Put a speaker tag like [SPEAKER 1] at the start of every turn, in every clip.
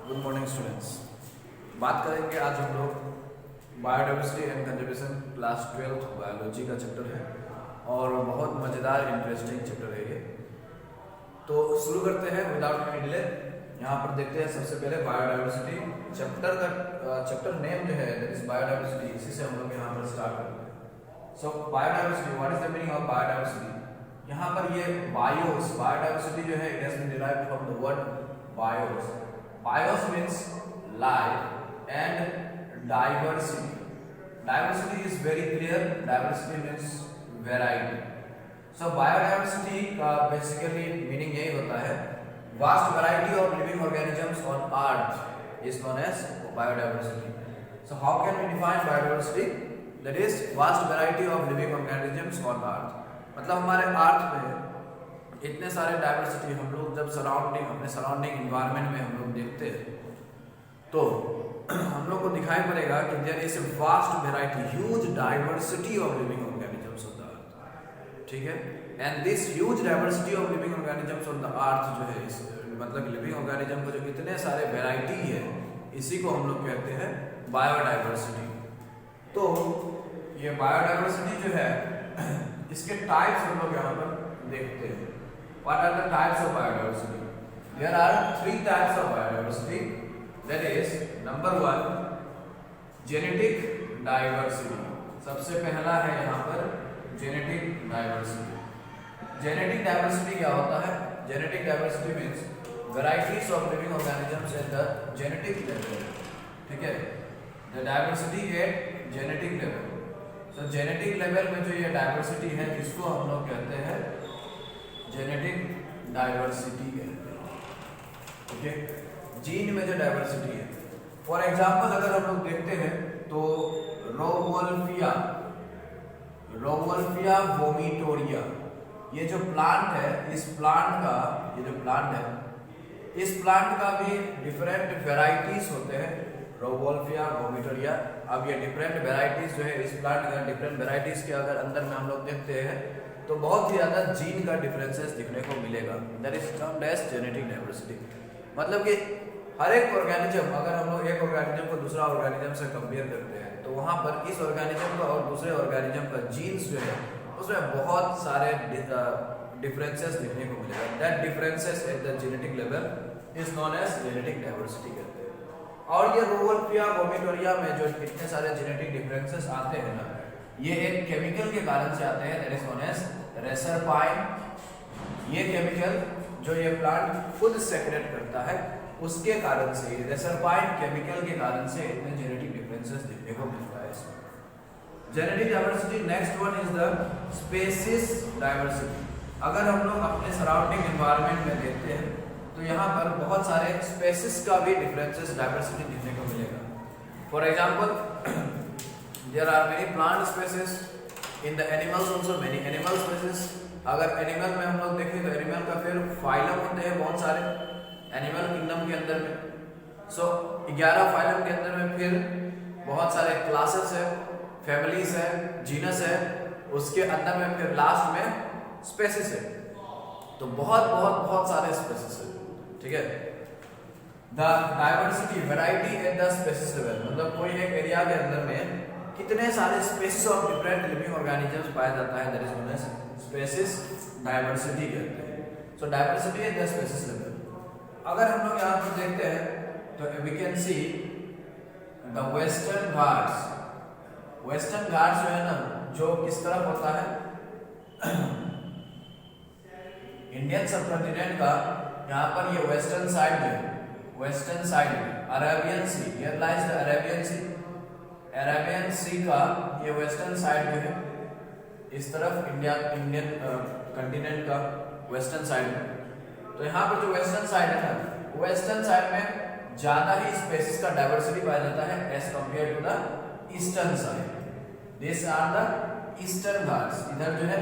[SPEAKER 1] Good morning students. बात करेंगे आज हम लोग biodiversity and conservation class 12 biology का चैप्टर है और बहुत मज़ेदार इंटरेस्टिंग चैप्टर है ये। तो शुरू करते हैं विदाउट एनी डिले। यहाँ पर देखते हैं सबसे पहले बायोडाइवर्सिटी चैप्टर नेम जो है दैट इज बायोडाइवर्सिटी, इसी से हम लोग यहाँ पर स्टार्ट करते हैं। So biodiversity, what is the meaning of biodiversity? यहाँ पर ये बायोडाइवर्सिटी जो है it has been derived from the word bios. Bios means life and diversity. Diversity is very clear. Diversity means variety. So biodiversity का basically meaning यही होता है vast variety of living organisms on earth is known as biodiversity. So how can we define biodiversity? That is vast variety of living organisms on earth. मतलब हमारे अर्थ में इतने सारे diversity हम लोग जब अपने सराउंडिंग इन्वायरमेंट में हम लोग देखते हैं तो हम लोग को दिखाई पड़ेगा कि there is a vast variety, huge diversity of living organisms on the earth. ठीक है, and this huge diversity of living organisms on the earth जो है मतलब लिविंग ऑर्गेनिज्म का जो इतने सारे वेराइटी है इसी को हम लोग कहते हैं बायोडाइवर्सिटी। तो ये बायोडाइवर्सिटी जो है इसके टाइप्स हम लोग यहाँ पर देखते हैं। What are the types of biodiversity? There are three types of biodiversity. That is, number one, genetic diversity. सबसे पहला है यहाँ पर genetic diversity. Genetic diversity क्या होता है? Genetic diversity means varieties of living organisms at the genetic level. ठीक है? The diversity at genetic level. So genetic level में जो ये diversity है इसको हम लोग कहते हैं जेनेटिक डाइवर्सिटी कहते हैं। ओके, जीन में जो डाइवर्सिटी है, फॉर एग्जांपल अगर हम लोग देखते हैं तो रोवोल्फिया वोमिटोरिया ये जो प्लांट है इस प्लांट का भी डिफरेंट वेराइटीज होते हैं। रोवोल्फिया वोमिटोरिया, अब ये डिफरेंट वेराइटीज जो है इस प्लांट का डिफरेंट वेराइटीज के अगर अंदर में हम लोग देखते हैं तो बहुत ही ज़्यादा जीन का डिफरेंसेस दिखने को मिलेगा। That is termed as genetic diversity. मतलब कि हर एक ऑर्गेनिज्म, अगर हम लोग एक ऑर्गेनिज्म को दूसरा ऑर्गेनिज्म से कंपेयर करते हैं तो वहाँ पर इस ऑर्गेनिज्म का और दूसरे ऑर्गेनिज्म का जीन्स जो है उसमें बहुत सारे डिफरेंसेस दिखने को मिलेगा। That differences at the genetic level is known as genetic diversity कहते हैं। और ये रोवोल्फिया वोमिटोरिया में जो इतने सारे जेनेटिक डिफरेंसेस आते हैं ना, ये एक केमिकल के कारण से आते हैं, that is known as reserpine. ये केमिकल जो ये प्लांट खुद सेक्रेट करता है उसके कारण से, रेसरपाइन केमिकल के कारण से इतने जेनेटिक डिफरेंसेस देखने को मिलता है इसमें। Genetic diversity next one is the species diversity. अगर हम लोग अपने सराउंडिंग एनवायरनमेंट में देखते हैं तो यहाँ पर बहुत सारे स्पेसीज का भी डिफरेंसेस डाइवर्सिटी देखने को मिलेगा। For example there are many plant species, in the animals also many animal species। अगर एनिमल में हम लोग देखें तो एनिमल का फिर फाइलम होते हैं बहुत सारे एनिमल किंगडम के अंदर में। सो 11 फाइलम के अंदर में फिर बहुत सारे क्लासेस है, फैमिलीज है, जीनस है, उसके अंदर में फिर लास्ट में स्पेसीज है। तो बहुत सारे स्पेसीज है। ठीक है, the diversity variety at the species level, मतलब कोई एक एरिया के अंदर में कितने सारे species of different living organisms पाया जाता है, that is known as species diversity कहते हैं। So diversity at the species level. अगर हम लोग यहाँ पर देखते हैं तो we can see the Western Ghats. Western Ghats जो है ना, जो किस तरफ होता है इंडियन सबकॉन्टिनेंट का, यहाँ पर ये वेस्टर्न साइड में, वेस्टर्न साइड में Arabian Sea, here lies the Arabian Sea. Arabian Sea का ये वेस्टर्न साइड में है, इस तरफ इंडियन कंटिनेंट का वेस्टर्न साइड में। तो यहाँ पर जो वेस्टर्न साइड है ना, वेस्टर्न साइड में ज्यादा ही स्पेसीज का डाइवर्सिटी पाया जाता है as compare to the eastern side. This are the Eastern Ghats, इधर जो है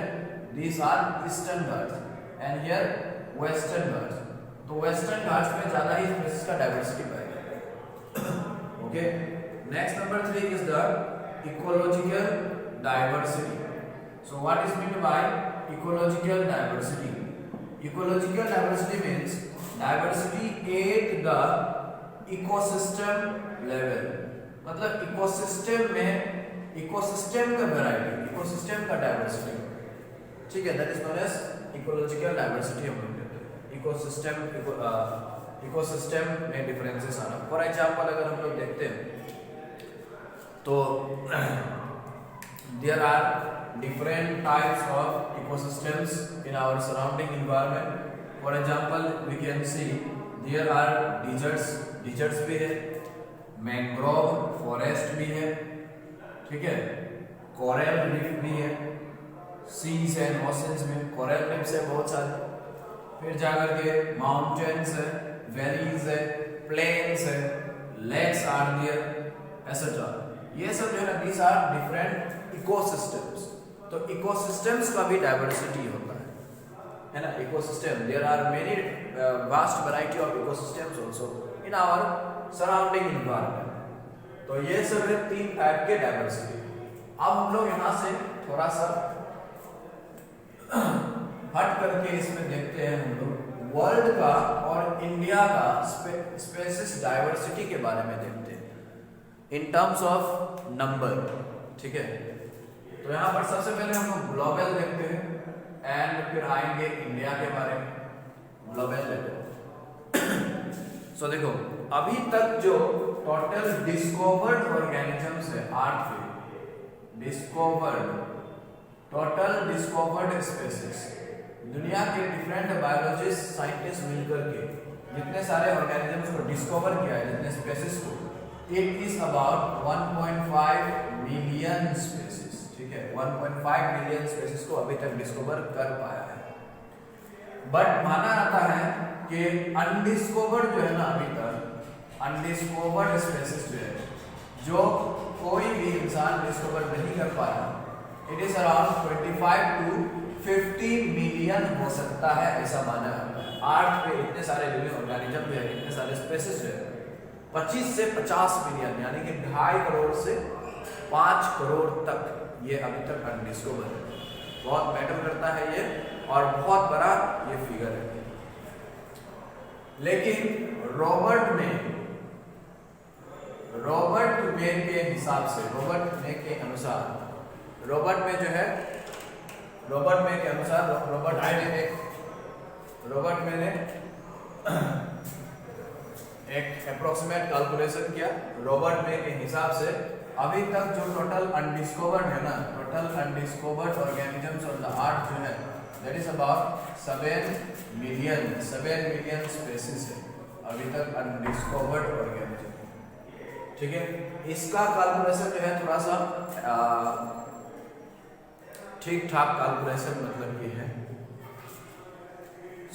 [SPEAKER 1] this are Eastern Ghats and here Western Ghats. तो वेस्टर्न घाट्स में ज्यादा ही स्पेसीज का डाइवर्सिटी पाया जाता है। Okay, next number 3 is the ecological diversity. So what is meant by ecological diversity? Ecological diversity means diversity at the ecosystem level, मतलब ecosystem का variety, ecosystem का डाइवर्सिटी, ठीक है, that is known as ecological diversity हम लोग कहते हैं। Ecosystem में डिफरेंसेस आना। फॉर एग्जांपल अगर हम लोग देखते हैं तो there are different types of ecosystems in our surrounding environment. For example, we can see there are deserts भी है, मैंग्रोव फॉरेस्ट भी है, ठीक है, कोरल रीफ भी है, सीज एंड ओशंस में कोरल रीफ्स है बहुत सारे, फिर जाकर के माउंटेन्स है, वैलीज है, प्लेन्स है, लेक्स आर देयर एसेट्रा। ये सब जो है दीज आर डिफरेंट इकोसिस्टम्स। तो इकोसिस्टम्स का भी डाइवर्सिटी होता है ना। Ecosystem, there are many vast variety of ecosystems also in our surrounding environment. तो ये सब है 3 टाइप के डाइवर्सिटी। अब हम लोग यहाँ से थोड़ा सा हट करके इसमें देखते हैं हम लोग वर्ल्ड का और इंडिया का स्पेसिस डाइवर्सिटी के बारे में देखते हैं इन टर्म्स ऑफ नंबर, ठीक है। तो यहाँ पर सबसे पहले हम लोग ग्लोबल देखते हैं एंड फिर आएंगे इंडिया के बारे में। ग्लोबल लेवल सो देखो अभी तक जो टोटल डिस्कवर्ड ऑर्गेनिजम्स है अर्थ पे, टोटल डिस्कवर्ड स्पेसीज, दुनिया के डिफरेंट बायोलॉजिस्ट साइंटिस्ट मिलकर के जितने सारे ऑर्गेनिजम्स को डिस्कवर किया है, जितने स्पेसीज को, it is about 1.5 million species, ठीक है, 1.5 मिलियन स्पेसीज को अभी तक डिस्कवर कर पाया है। बट माना जाता है कि अनडिस्कवर्ड जो है ना, अभी तक अनडिस्कवर्ड स्पेसीज जो है, जो कोई भी इंसान डिस्कवर नहीं कर पाया, it is around 25 to 50 million हो सकता है, ऐसा माना जाता है। अर्थ पे इतने सारे लिविंग ऑर्गेनिज्म जो है, इतने सारे स्पेसीज जो है, 25 से 50 मिलियन यानी कि 2.5 करोड़ से 5 करोड़ तक ये अभी तक अनडिस्कवर है। बहुत मैटर करता है ये और बहुत बड़ा ये फिगर है। लेकिन रॉबर्ट मे के हिसाब से, रॉबर्ट मे के अनुसार, रॉबर्ट मे ने एक अप्रोक्सीमेट कैलकुलेशन किया। रॉबर्ट मे के हिसाब से अभी तक जो टोटल अनडिस्कवर्ड है ना, total undiscovered organisms on the earth जो है, that is about 7 million species है अभी तक अनडिस्कवर्ड ऑर्गेनिज्म, ठीक है। इसका कैलकुलेशन जो है थोड़ा सा ठीक ठाक कैलकुलेशन मतलब ये है।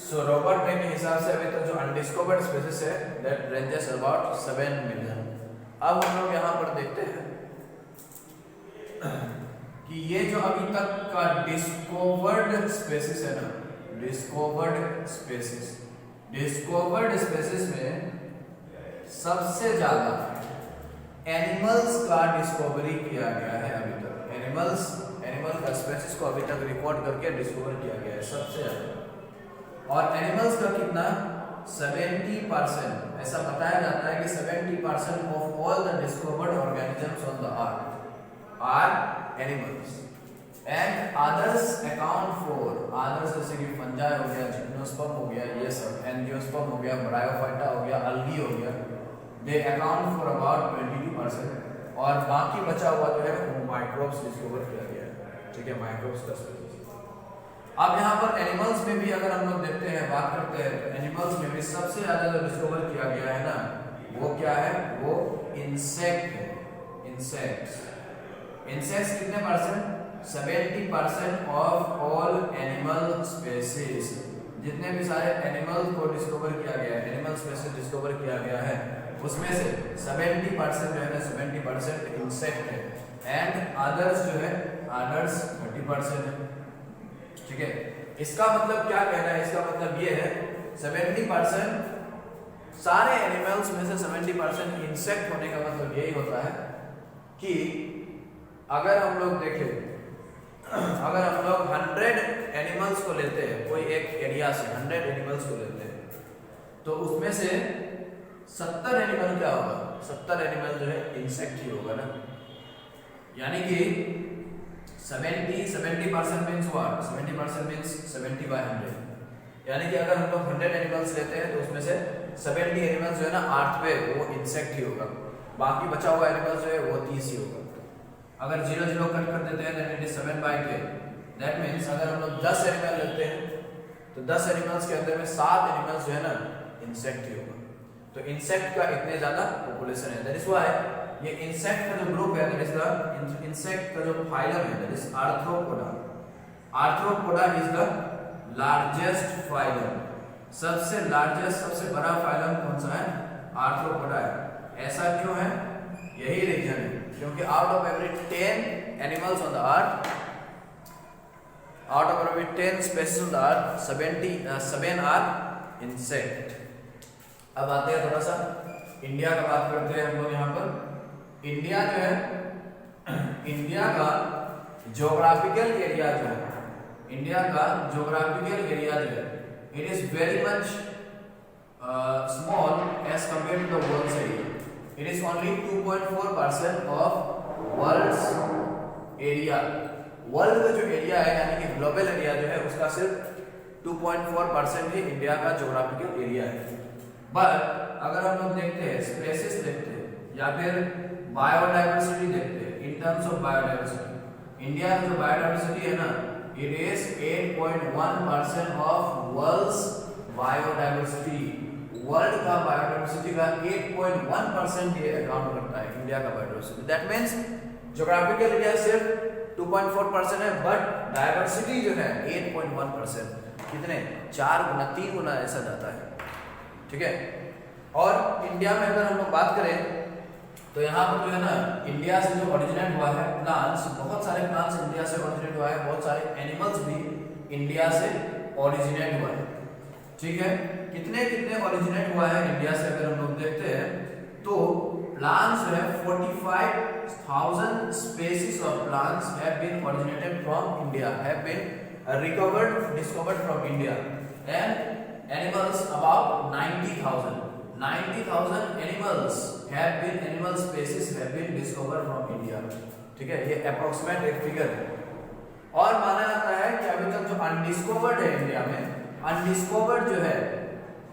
[SPEAKER 1] सो रॉबर्ट मे के हिसाब से अभी तक जो अनडिस्कवर्ड स्पेसीज है दैट रेंजेस अबाउट 7 मिलियन। अब हम लोग यहाँ पर देखते हैं कि ये जो अभी तक का डिस्कवर्ड स्पेसीज है ना, डिस्कवर्ड स्पेसीज में सबसे ज्यादा एनिमल्स का डिस्कवरी किया गया है अभी तक। एनिमल का स्पेसीज को अभी तक रिकॉर्ड करके डिस्कवर किया गया है सबसे ज्यादा। और एनिमल्स का कितना, 70%, ऐसा बताया जाता है कि 70% of all the discovered organisms on the earth are animals and others account for, others जैसे कि फंजाई हो गया, जिम्नोस्पर्म हो गया, ये सब एंजियोस्पर्म हो गया, ब्रायोफाइटा हो गया, अल्गी हो गया, दे अकाउंट फॉर अबाउट 22%। और बाकी बचा हुआ जो है वो माइक्रोब्स डिस्कवर किया गया है, ठीक है, माइक्रोब्स का स्पेसीज। अब यहाँ पर एनिमल्स में भी अगर हम लोग देखते हैं, बात करते हैं, तो एनिमल्स में भी सबसे ज्यादा जो डिस्कवर किया गया है ना, वो क्या है, वो इंसेक्ट है। इंसेक्ट्स कितने percent, 70% of all animal species, जितने भी सारे एनिमल को डिस्कवर किया गया है, एनिमल स्पेसीज डिस्कवर किया गया है, उसमें से 70% जो है ना, 70% इंसेक्ट है एंड अदर्स जो है, अदर्स 30% है, ठीक है। इसका मतलब क्या कहना है, इसका मतलब ये है 70% सारे एनिमल्स में से 70% इंसेक्ट होने का मतलब यही होता है कि अगर हम लोग देखें, अगर हम लोग 100 एनिमल्स को लेते हैं, कोई एक एरिया से 100 एनिमल्स को लेते हैं, तो उसमें से 70 एनिमल क्या होगा, 70 एनिमल जो है इंसेक्ट ही होगा ना। यानी कि 70% मीन्स व्हाट, 70% मीन्स 70/100। यानी कि अगर हम लोग 100 एनिमल्स लेते हैं तो उसमें से 70 एनिमल्स जो है ना अर्थ पे वो इंसेक्ट ही होगा, बाकी बचा हुआ एनिमल्स जो है वो 30 ही होगा। अगर 0 0 कट कर देते हैं then it is 7/10। That means अगर हम लोग 10 एनिमल लेते हैं तो 10 एनिमल्स के अंदर में 7 एनिमल्स जो है ना इंसेक्ट ही होगा। तो इंसेक्ट का इतने ज्यादा पॉपुलेशन है। दैट इज व्हाई ये इंसेक्ट का जो ग्रुप है, दैट इज द इंसेक्ट का जो फाइलम है, that is arthropoda. Arthropoda is the largest phylum. सबसे लार्जेस्ट, सबसे बड़ा फाइलम कौन सा है, आर्थ्रोपोडा है। ऐसा क्यों है, यही रीजन है क्योंकि out of every 10 animals on the earth, out of every 10 species on the earth 7 are insect। अब आते हैं थोड़ा सा इंडिया का बात करते हैं हम लोग। यहाँ पर इंडिया जो है, इंडिया का ज्योग्राफिकल एरिया जो है, इंडिया का ज्योग्राफिकल एरिया जो है, it is very much small as compare to the world area. It is only 2.4% of world's area. World का जो एरिया है यानी कि ग्लोबल एरिया जो है उसका सिर्फ 2.4% ही इंडिया का ज्योग्राफिकल एरिया है। बट अगर हम लोग देखते हैं स्पेसिस देखते हैं या फिर बायोडाइवर्सिटी देखते हैं, in terms of biodiversity, India का जो बायोडाइवर्सिटी है ना, it is 8.1% of world's biodiversity. World का बायोडाइवर्सिटी का 8.1% ये अकाउंट करता है इंडिया का biodiversity. That means geographical area सिर्फ 2.4% है बट डायवर्सिटी जो है 8.1%। कितने, 4 गुना 3 गुना ऐसा जाता है, ठीक है। और इंडिया में अगर हम लोग बात करें तो यहाँ पर जो है ना इंडिया से जो ओरिजिनेट हुआ है प्लांट्स, बहुत सारे प्लांट्स इंडिया से ओरिजिनेट हुआ है, बहुत सारे एनिमल्स भी इंडिया से ओरिजिनेट हुआ है, ठीक है। कितने कितने ओरिजिनेट हुआ है इंडिया से अगर हम लोग देखते हैं तो plants जो है 45,000 species of plants have been originated from India, have been discovered from India, and animals about 90,000 animal species have been discovered from India, ठीक है। ये अप्रोक्सीमेट एक फिगर है। और माना जाता है कि अभी तक जो अनडिस्कवर्ड है इंडिया में, अनडिस्कवर्ड जो है,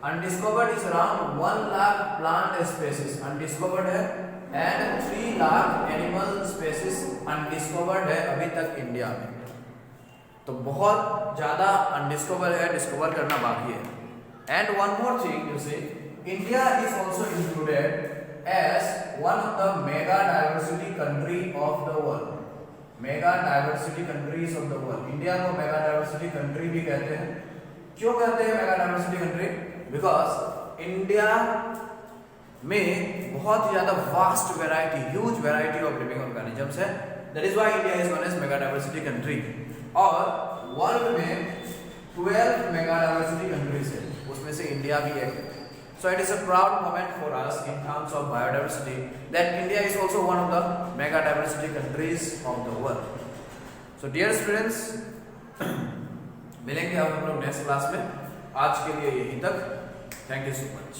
[SPEAKER 1] undiscovered is around 1 lakh plant species undiscovered है and 3 lakh animal species undiscovered है अभी तक इंडिया में। तो बहुत ज्यादा अनडिस्कवर्ड है, डिस्कवर करना बाकी है। And one more thing you see, India is also included as one of the mega diversity country of the world. Mega diversity countries of the world, India को मेगा डाइवर्सिटी कंट्री भी कहते हैं। क्यों कहते हैं mega diversity country? Because India में बहुत ज्यादा vast variety, huge variety of living organisms है। That is why India is known as mega diversity country. और वर्ल्ड में 12 मेगा डाइवर्सिटी कंट्रीज है, उसमें से इंडिया भी एक है। So it is a proud moment for us in terms of biodiversity that India is also one of the mega diversity countries of the world. So dear students, मिलेंगे अब हम लोग नेक्स्ट क्लास में। आज के लिए यहीं तक। Thank you so much.